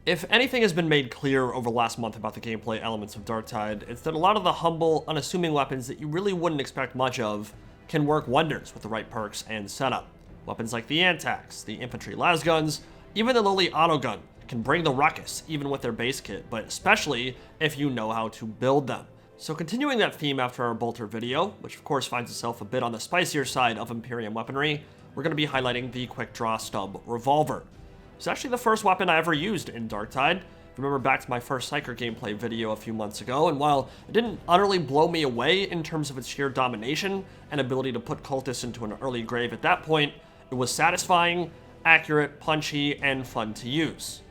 If anything has been made clear over the last month about the gameplay elements of Darktide, it's that a lot of the humble, unassuming weapons that you really wouldn't expect much of can work wonders with the right perks and setup. Weapons like the Antax, the infantry Lasguns, even the lowly autogun can bring the ruckus even with their base kit, but especially if you know how to build them. So continuing that theme after our bolter video, which of course finds itself a bit on the spicier side of Imperium weaponry, we're going to be highlighting the Quickdraw Stub Revolver. It's actually the first weapon I ever used in Darktide. Remember back to my first Psyker gameplay video a few months ago, and while it didn't utterly blow me away in terms of its sheer domination and ability to put cultists into an early grave at that point, it was satisfying, accurate, punchy, and fun to use.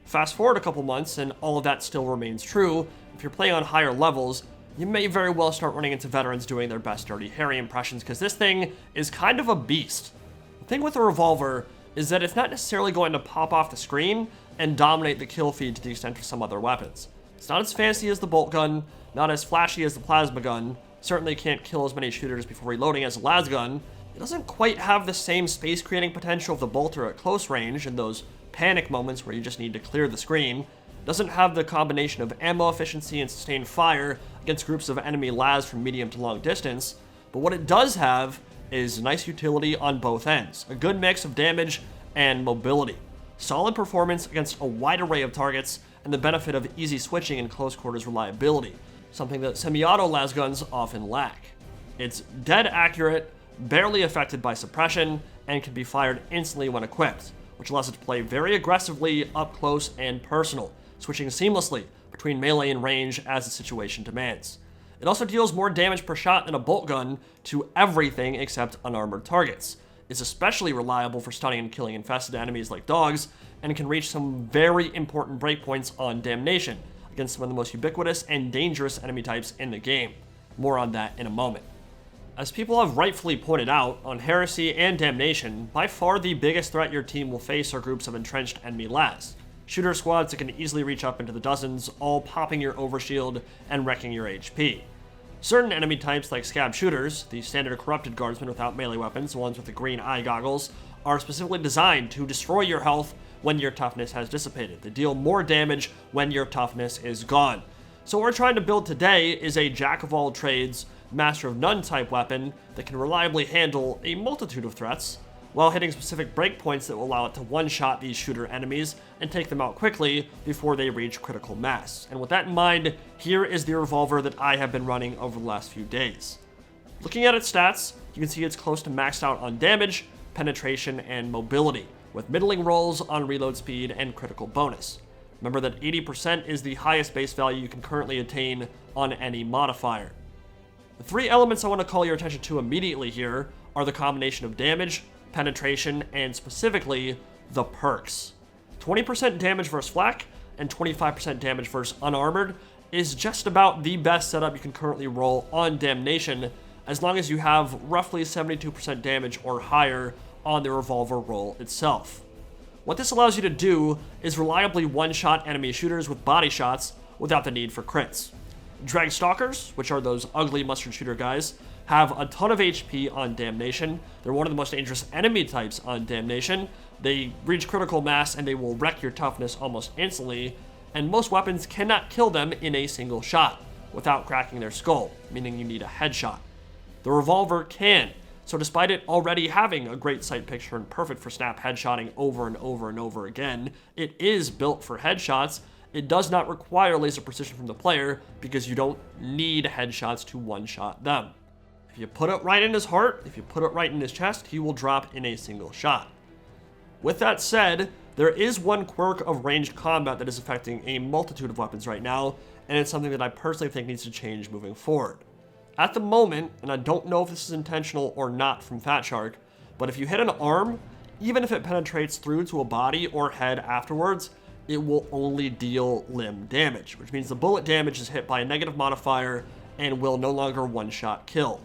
Fast forward a couple months, and all of that still remains true. If you're playing on higher levels, you may very well start running into veterans doing their best Dirty Harry impressions, because this thing is kind of a beast. The thing with the revolver is that it's not necessarily going to pop off the screen and dominate the kill feed to the extent of some other weapons. It's not as fancy as the bolt gun, not as flashy as the plasma gun, certainly can't kill as many shooters before reloading as a lasgun. It doesn't quite have the same space creating potential of the bolter at close range in those panic moments where you just need to clear the screen. It doesn't have the combination of ammo efficiency and sustained fire against groups of enemy las from medium to long distance, but what it does have is nice utility on both ends, a good mix of damage and mobility, solid performance against a wide array of targets, and the benefit of easy switching and close quarters reliability, something that semi-auto lasguns often lack. It's dead accurate, barely affected by suppression, and can be fired instantly when equipped, which allows it to play very aggressively up close and personal, switching seamlessly between melee and range as the situation demands. It also deals more damage per shot than a bolt gun to everything except unarmored targets. It's especially reliable for stunning and killing infested enemies like dogs, and can reach some very important breakpoints on Damnation against some of the most ubiquitous and dangerous enemy types in the game. More on that in a moment. As people have rightfully pointed out, on Heresy and Damnation, by far the biggest threat your team will face are groups of entrenched enemy las. Shooter squads that can easily reach up into the dozens, all popping your overshield and wrecking your HP. Certain enemy types like scab shooters, the standard corrupted guardsmen without melee weapons, the ones with the green eye goggles, are specifically designed to destroy your health when your toughness has dissipated. They deal more damage when your toughness is gone. So what we're trying to build today is a jack of all trades, master of none type weapon that can reliably handle a multitude of threats, while hitting specific breakpoints that will allow it to one-shot these shooter enemies and take them out quickly before they reach critical mass. And with that in mind, here is the revolver that I have been running over the last few days. Looking at its stats, you can see it's close to maxed out on damage, penetration, and mobility, with middling rolls on reload speed and critical bonus. Remember that 80% is the highest base value you can currently attain on any modifier. The three elements I want to call your attention to immediately here are the combination of damage, penetration, and specifically the perks. 20% damage versus flak and 25% damage versus unarmored is just about the best setup you can currently roll on Damnation, as long as you have roughly 72% damage or higher on the revolver roll itself. What this allows you to do is reliably one-shot enemy shooters with body shots without the need for crits. Drag Stalkers, which are those ugly mustard shooter guys, have a ton of HP on Damnation. They're one of the most dangerous enemy types on Damnation. They reach critical mass and they will wreck your toughness almost instantly, and most weapons cannot kill them in a single shot without cracking their skull, meaning you need a headshot. The revolver can, so despite it already having a great sight picture and perfect for snap headshotting over and over and over again, it is built for headshots. It does not require laser precision from the player because you don't need headshots to one-shot them. If you put it right in his heart, if you put it right in his chest, he will drop in a single shot. With that said, there is one quirk of ranged combat that is affecting a multitude of weapons right now, and it's something that I personally think needs to change moving forward. At the moment, and I don't know if this is intentional or not from Fat Shark, but if you hit an arm, even if it penetrates through to a body or head afterwards, it will only deal limb damage, which means the bullet damage is hit by a negative modifier and will no longer one-shot kill.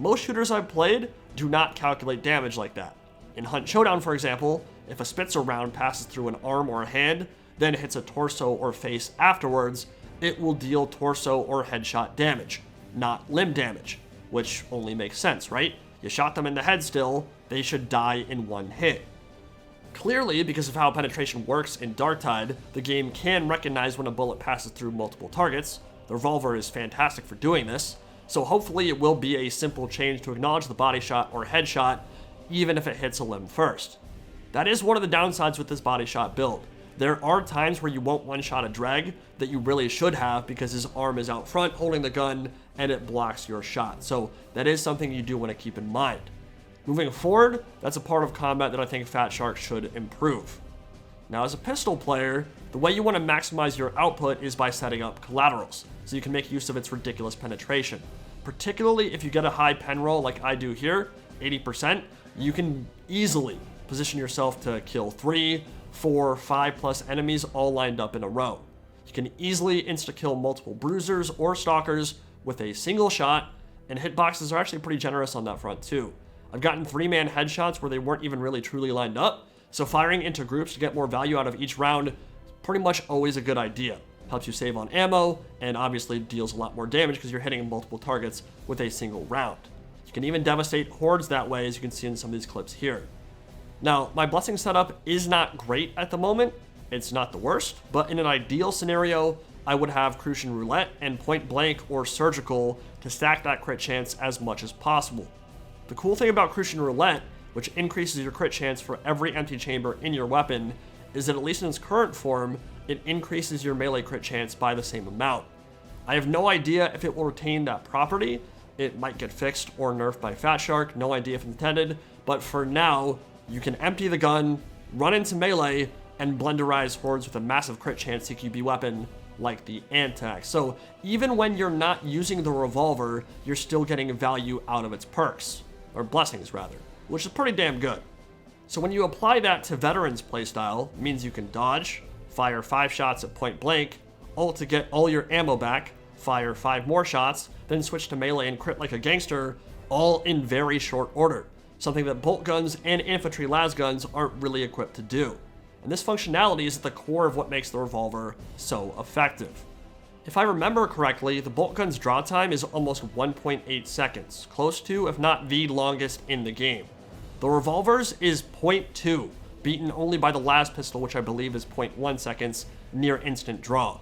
Most shooters I've played do not calculate damage like that. In Hunt Showdown, for example, if a Spitzer round passes through an arm or a hand, then hits a torso or face afterwards, it will deal torso or headshot damage, not limb damage, which only makes sense, right? You shot them in the head still, they should die in one hit. Clearly, because of how penetration works in Darktide, the game can recognize when a bullet passes through multiple targets. The revolver is fantastic for doing this, so hopefully it will be a simple change to acknowledge the body shot or headshot, even if it hits a limb first. That is one of the downsides with this body shot build. There are times where you won't one-shot a Dreg that you really should have because his arm is out front holding the gun and it blocks your shot, so that is something you do want to keep in mind. Moving forward, that's a part of combat that I think Fat Shark should improve. Now, as a pistol player, the way you want to maximize your output is by setting up collaterals, so you can make use of its ridiculous penetration. Particularly if you get a high pen roll like I do here, 80%, you can easily position yourself to kill 3, 4, 5 plus enemies all lined up in a row. You can easily insta-kill multiple bruisers or stalkers with a single shot, and hitboxes are actually pretty generous on that front too. I've gotten 3-man headshots where they weren't even really truly lined up, so firing into groups to get more value out of each round is pretty much always a good idea. Helps you save on ammo, and obviously deals a lot more damage because you're hitting multiple targets with a single round. You can even devastate hordes that way, as you can see in some of these clips here. Now, my blessing setup is not great at the moment. It's not the worst, but in an ideal scenario, I would have Crucian Roulette and Point Blank or Surgical to stack that crit chance as much as possible. The cool thing about Crucian Roulette, which increases your crit chance for every empty chamber in your weapon, is that at least in its current form, it increases your melee crit chance by the same amount. I have no idea if it will retain that property. It might get fixed or nerfed by Fat Shark, no idea if intended, but for now, you can empty the gun, run into melee, and blenderize hordes with a massive crit chance CQB weapon like the Antac. So even when you're not using the revolver, you're still getting value out of its perks, or blessings rather, which is pretty damn good. So when you apply that to Veteran's playstyle, it means you can dodge, fire 5 shots at point blank, ult to get all your ammo back, fire 5 more shots, then switch to melee and crit like a gangster, all in very short order. Something that bolt guns and infantry lasguns aren't really equipped to do. And this functionality is at the core of what makes the revolver so effective. If I remember correctly, the bolt gun's draw time is almost 1.8 seconds, close to, if not the longest in the game. The revolver's is 0.2, beaten only by the last pistol, which I believe is 0.1 seconds, near instant draw.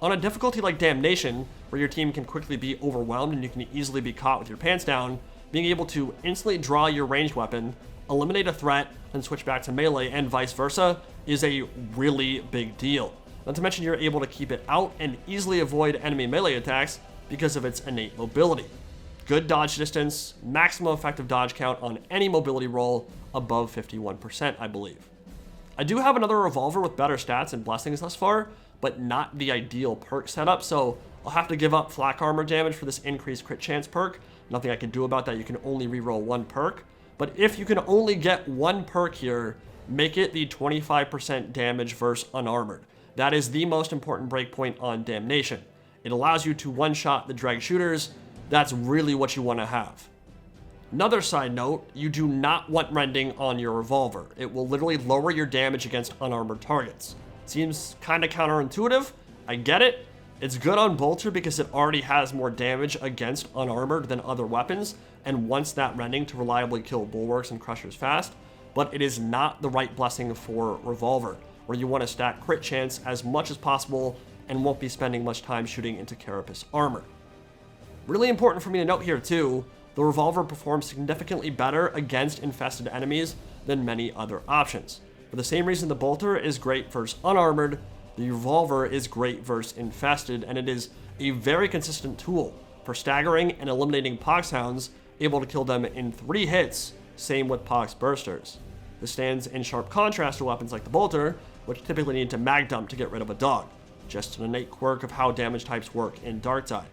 On a difficulty like Damnation, where your team can quickly be overwhelmed and you can easily be caught with your pants down, being able to instantly draw your ranged weapon, eliminate a threat, and switch back to melee and vice versa is a really big deal. Not to mention you're able to keep it out and easily avoid enemy melee attacks because of its innate mobility. Good dodge distance, maximum effective dodge count on any mobility roll above 51%, I believe. I do have another revolver with better stats and blessings thus far, but not the ideal perk setup, so I'll have to give up flak armor damage for this increased crit chance perk. Nothing I can do about that, you can only reroll 1 perk. But if you can only get 1 perk here, make it the 25% damage versus unarmored. That is the most important breakpoint on Damnation. It allows you to one-shot the Dreg shooters. That's really what you want to have. Another side note, you do not want rending on your revolver. It will literally lower your damage against unarmored targets. Seems kind of counterintuitive, I get it. It's good on Bolter because it already has more damage against unarmored than other weapons, and wants that rending to reliably kill bulwarks and crushers fast, but it is not the right blessing for revolver, where you want to stack crit chance as much as possible and won't be spending much time shooting into carapace armor. Really important for me to note here too, the revolver performs significantly better against infested enemies than many other options. For the same reason the bolter is great versus unarmored, the revolver is great versus infested, and it is a very consistent tool for staggering and eliminating poxhounds, able to kill them in 3 hits, same with pox bursters. This stands in sharp contrast to weapons like the bolter, which typically need to mag dump to get rid of a dog. Just an innate quirk of how damage types work in Darktide.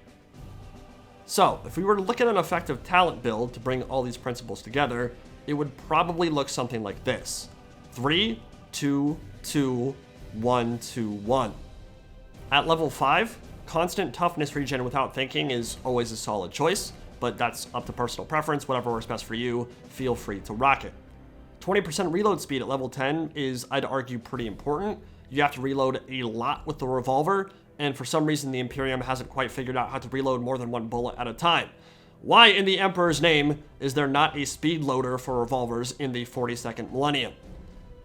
So, if we were to look at an effective talent build to bring all these principles together, it would probably look something like this. 3, 2, 2, 1, 2, 1. At level 5, constant toughness regen without thinking is always a solid choice, but that's up to personal preference. Whatever works best for you, feel free to rock it. 20% reload speed at level 10 is, I'd argue, pretty important. You have to reload a lot with the revolver, and for some reason the Imperium hasn't quite figured out how to reload more than 1 bullet at a time. Why in the Emperor's name is there not a speed loader for revolvers in the 42nd millennium?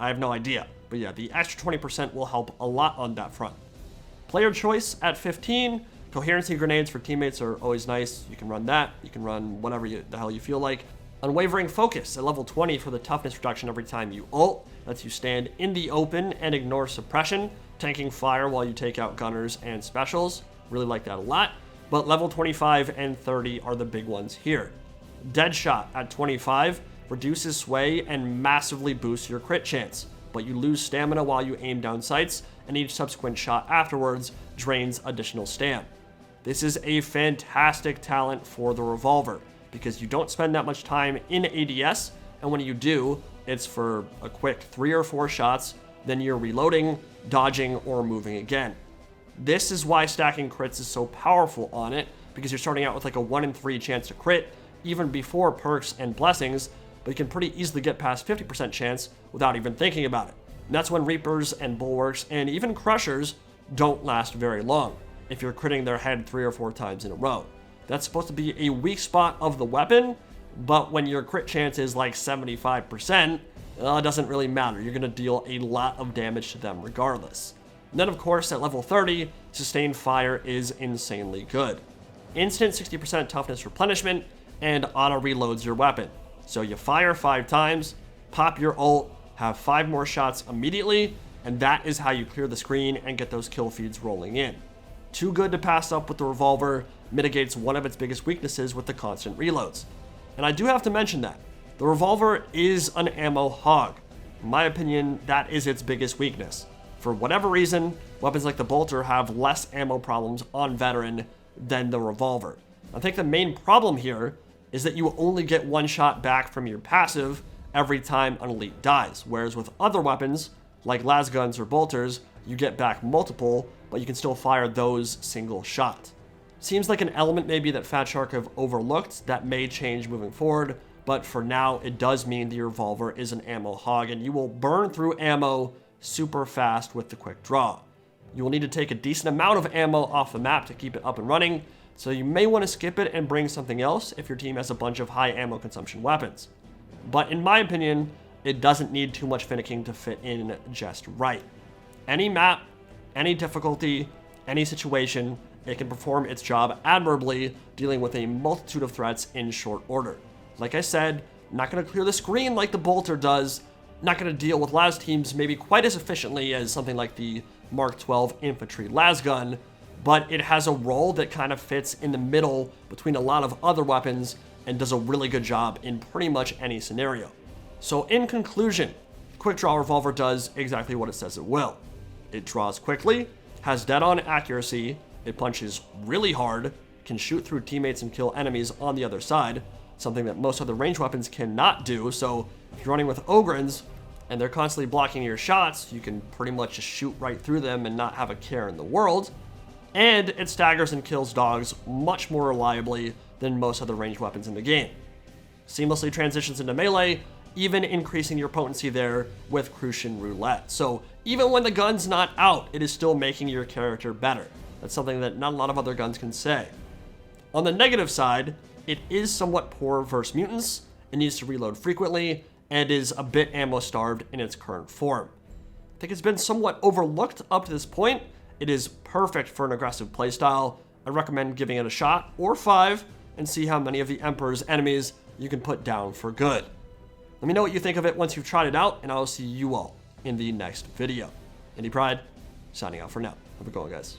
I have no idea. But yeah, the extra 20% will help a lot on that front. Player choice at 15. Coherency grenades for teammates are always nice. You can run that. You can run whatever the hell you feel like. Unwavering focus at level 20 for the toughness reduction every time you ult. Lets you stand in the open and ignore suppression, tanking fire while you take out gunners and specials. Really like that a lot. But level 25 and 30 are the big ones here. Deadshot at 25 reduces sway and massively boosts your crit chance, but you lose stamina while you aim down sights, and each subsequent shot afterwards drains additional stam. This is a fantastic talent for the revolver, because you don't spend that much time in ADS, and when you do, it's for a quick 3 or 4 shots, then you're reloading, dodging, or moving again. This is why stacking crits is so powerful on it, because you're starting out with like a 1 in 3 chance to crit, even before perks and blessings, but you can pretty easily get past 50% chance without even thinking about it. And that's when Reapers and Bulwarks and even Crushers don't last very long, if you're critting their head 3 or 4 times in a row. That's supposed to be a weak spot of the weapon, but when your crit chance is like 75%, it doesn't really matter. You're going to deal a lot of damage to them regardless. And then of course at level 30, sustained fire is insanely good. Instant 60% toughness replenishment, and auto reloads your weapon. So you fire 5 times, pop your ult, have 5 more shots immediately, and that is how you clear the screen and get those kill feeds rolling in. Too good to pass up with the revolver, mitigates one of its biggest weaknesses with the constant reloads. And I do have to mention that the revolver is an ammo hog. In my opinion, that is its biggest weakness. For whatever reason, weapons like the bolter have less ammo problems on veteran than the revolver. I think the main problem here is that you only get 1 shot back from your passive every time an elite dies, whereas with other weapons, like Lasguns or bolters, you get back multiple, but you can still fire those single shot. Seems like an element maybe that Fat Shark have overlooked that may change moving forward, but for now, it does mean the revolver is an ammo hog, and you will burn through ammo super fast with the quick draw. You will need to take a decent amount of ammo off the map to keep it up and running, so you may want to skip it and bring something else if your team has a bunch of high ammo consumption weapons. But in my opinion, it doesn't need too much finicking to fit in just right. Any map, any difficulty, any situation, it can perform its job admirably, dealing with a multitude of threats in short order. Like I said, not going to clear the screen like the bolter does, not going to deal with las teams maybe quite as efficiently as something like the Mark 12 infantry lasgun, but it has a role that kind of fits in the middle between a lot of other weapons and does a really good job in pretty much any scenario. So in conclusion, Quickdraw Revolver does exactly what it says it will. It draws quickly, has dead-on accuracy, it punches really hard, can shoot through teammates and kill enemies on the other side, something that most other ranged weapons cannot do. So if you're running with Ogrins and they're constantly blocking your shots, you can pretty much just shoot right through them and not have a care in the world. And it staggers and kills dogs much more reliably than most other ranged weapons in the game. Seamlessly transitions into melee, even increasing your potency there with Crucian Roulette. So even when the gun's not out, it is still making your character better. That's something that not a lot of other guns can say. On the negative side, it is somewhat poor versus mutants, it needs to reload frequently, and is a bit ammo starved in its current form. I think it's been somewhat overlooked up to this point. It is perfect for an aggressive playstyle. I recommend giving it a shot, or 5, and see how many of the Emperor's enemies you can put down for good. Let me know what you think of it once you've tried it out, and I will see you all in the next video. Indie Pride, signing out for now. Have a good one, guys.